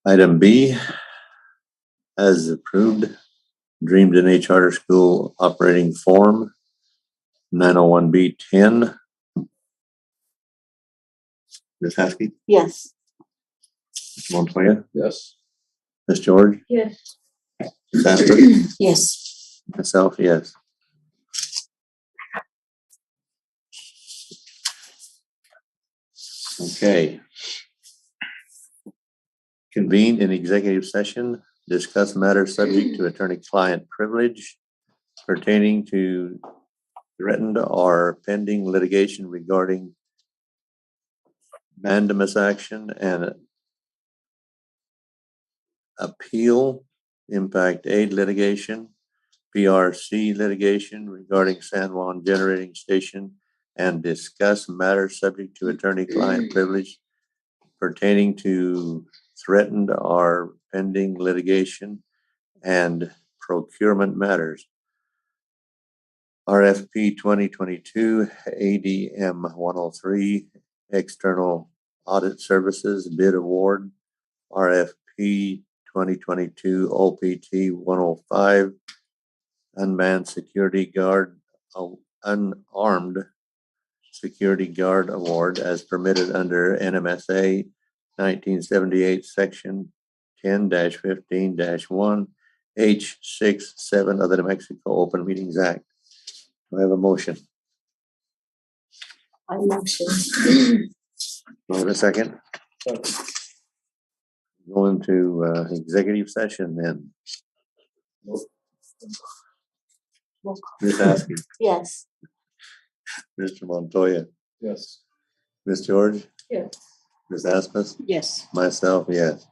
Item B, as approved, Dream Danette Charter School operating form 901B10. Ms. Haskey? Yes. Mr. Montoya? Yes. Ms. George? Yes. Ms. Asper? Yes. Myself, yes. Okay. Convene in executive session, discuss matters subject to attorney-client privilege pertaining to threatened or pending litigation regarding mandamus action and appeal, impact aid litigation, PRC litigation regarding San Juan Generating Station, and discuss matters subject to attorney-client privilege pertaining to threatened or pending litigation and procurement matters. RFP 2022 ADM 103 External Audit Services Bid Award. RFP 2022 OPT 105 Unmanned Security Guard, Unarmed Security Guard Award as permitted under NMSA 1978 Section 10-15-1 H67 of the New Mexico Open Meetings Act. Do I have a motion? I motion. Do I have a second? Go into executive session then. Ms. Askey, Yes. Mr. Montoya, Yes. Ms. George, Yes. Ms. Asmus, Yes. myself, yes.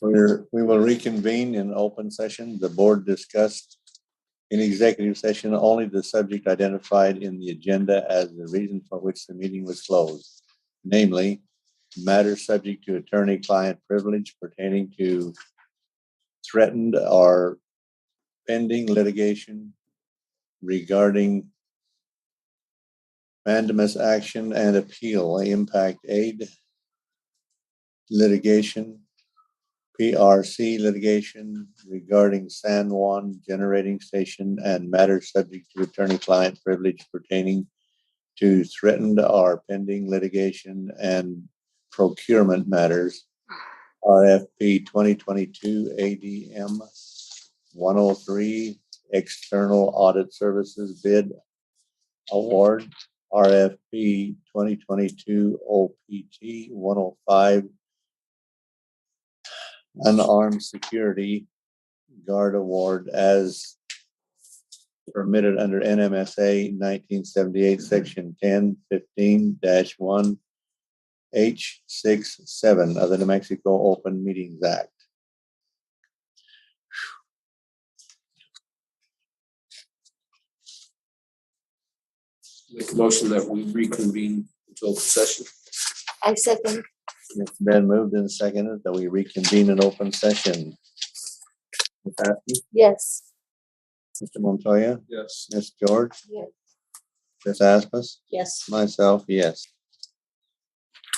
We will reconvene in open session. The board discussed in executive session only the subject identified in the agenda as the reason for which the meeting was closed. Namely, matters subject to attorney-client privilege pertaining to threatened or pending litigation regarding mandamus action and appeal, impact aid litigation, PRC litigation regarding San Juan Generating Station, and matters subject to attorney-client privilege pertaining to threatened or pending litigation and procurement matters, RFP 2022 ADM 103 External Audit Services Bid Award, RFP 2022 OPT 105 Unarmed Security Guard Award as permitted under NMSA 1978 Section 1015-1 H67 of the New Mexico Open Meetings Act. Make a motion that we reconvene into open session. I second. It's been moved and seconded that we reconvene in open session. Ms. Atkins, Yes. Mr. Montoya, Yes. Ms. George, Yes. Ms. Asmus, Yes. myself, yes.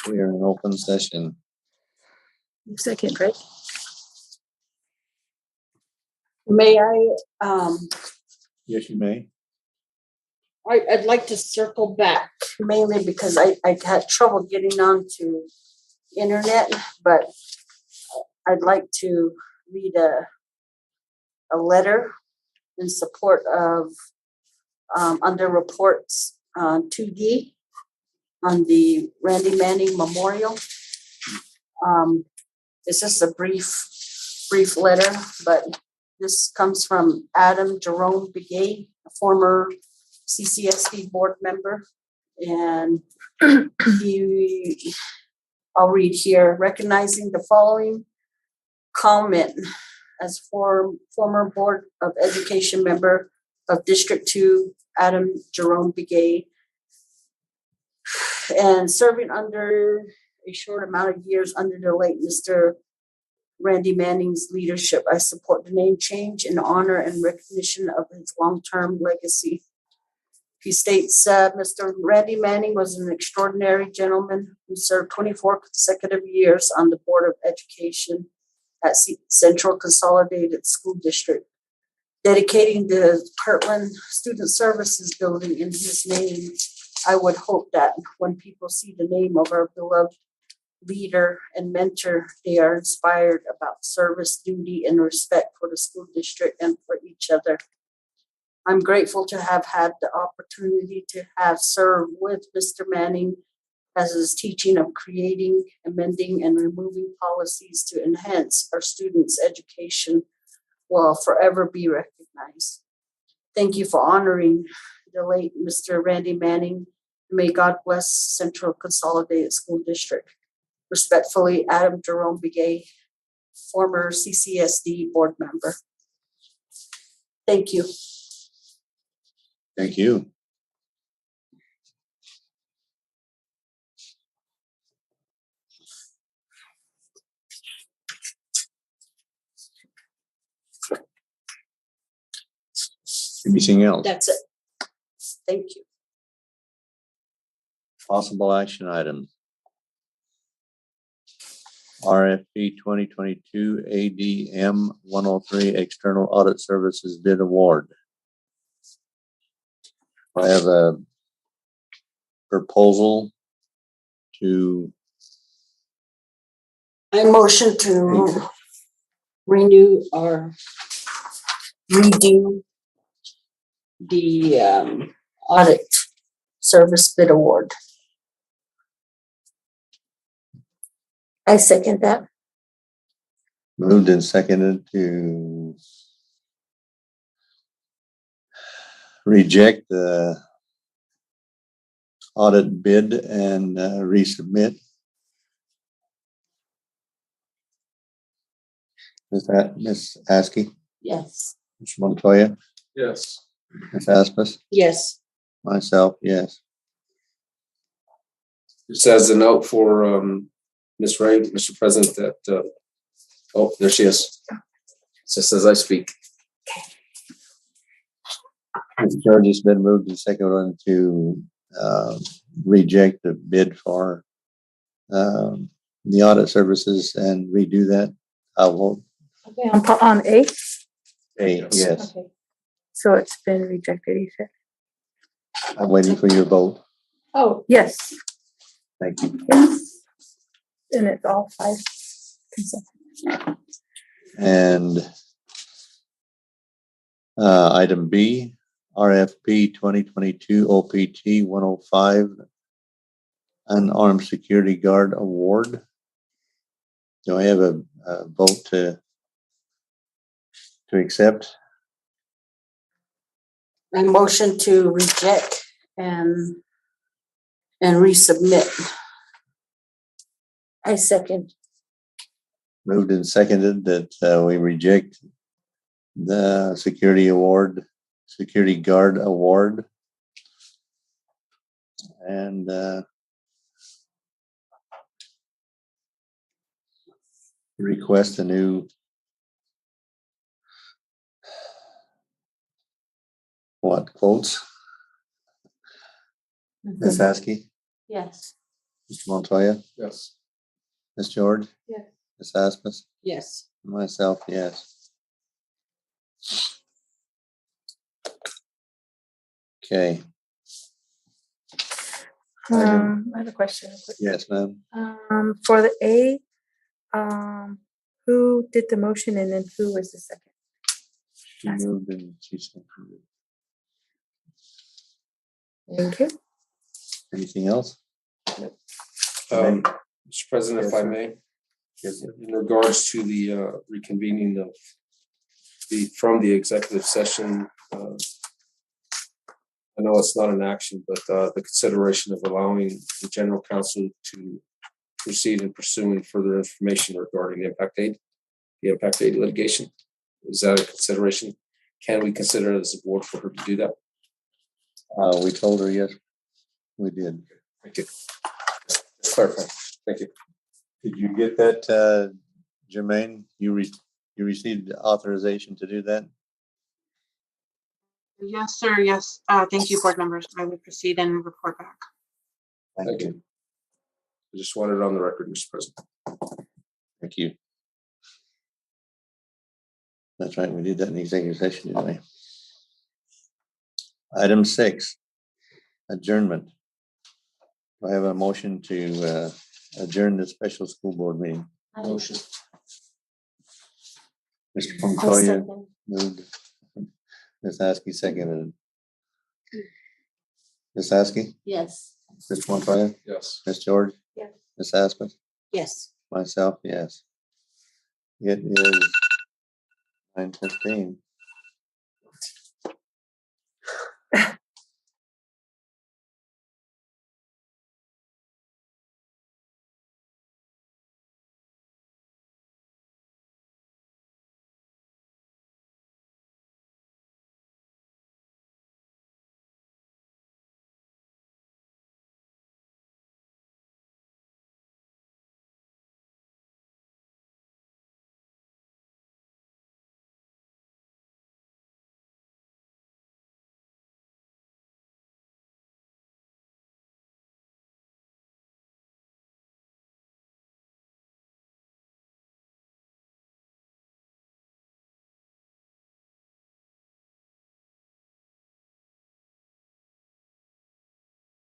We are in open session. Second, right? May I, Yes, you may. I'd like to circle back mainly because I had trouble getting onto internet, but I'd like to read a letter in support of, under reports, 2D on the Randy Manning Memorial. It's just a brief letter, but this comes from Adam Jerome Begay, a former CCSD board member. And I'll read here, recognizing the following comment as former Board of Education member of District 2, Adam Jerome Begay, and serving under a short amount of years under the late Mr. Randy Manning's leadership. I support the name change in honor and recognition of his long-term legacy. He states, Mr. Randy Manning was an extraordinary gentleman who served 24 consecutive years on the Board of Education at Central Consolidated School District, dedicating the Kirtland Student Services Building in his name. I would hope that when people see the name of our beloved leader and mentor, they are inspired about service, duty, and respect for the school district and for each other. I'm grateful to have had the opportunity to have served with Mr. Manning as his teaching of creating, amending, and removing policies to enhance our students' education will forever be recognized. Thank you for honoring the late Mr. Randy Manning. May God bless Central Consolidated School District. Respectfully, Adam Jerome Begay, former CCSD board member. Thank you. Thank you. Anything else? That's it. Thank you. Possible action items. RFP 2022 ADM 103 External Audit Services Bid Award. I have a proposal to I motion to renew or redo the audit service bid award. I second that. moved and seconded to reject the audit bid and resubmit. Is that Ms. Askey, Yes. Mr. Montoya, Yes. Ms. Aspas, Yes. myself, yes. Just as a note for Ms. Ray, Mr. President, that oh, there she is. Just as I speak. Mr. George, it's been moved and seconded to reject the bid for the audit services and redo that. I'll vote Okay, on A? A, yes. Okay. So it's been rejected, you said? I'm waiting for your vote. Oh, yes, Thank you. yes. And it's all 5 consent. And item B, RFP 2022 OPT 105, Unarmed Security Guard Award. Do I have a vote to accept? I motion to reject and resubmit. I second. Moved and seconded that we reject the security guard award. And request a new quotes? Ms. Askey, Yes. Mr. Montoya, Yes. Ms. George, Yes. Ms. Asmus, Yes. myself, yes. Okay, I have a question. Real quick. yes, ma'am. For the A, who did the motion and then who was the second? She moved and she seconded. Thank you. Anything else? Mr. President, if Yes, I sir. may, Yes, sir. in regards to the reconvening of from the executive session, I know it's not an action, but the consideration of allowing the general counsel to proceed in pursuing further information regarding the impact aid litigation. Is that a consideration? Can we consider it as a board for her to do that? We told her, yes, we did. Thank you. Just clarify. Thank you. Did you get that, Jermaine? You received authorization to do that? Yes, sir. Yes. Thank you, board members. I will proceed and report back. Thank you. I just wanted it on the record, Mr. President. Thank you. That's right, we did that in the executive session, didn't we? Item 6, adjournment. Do I have a motion to adjourn the special school board meeting? Motion. Mr. Montoya moved. Ms. Askey seconded. Ms. Askey, Yes. Mr. Montoya, Yes. Ms. George, Yes. Ms. Asmus, Yes. myself, yes. It is 9:15.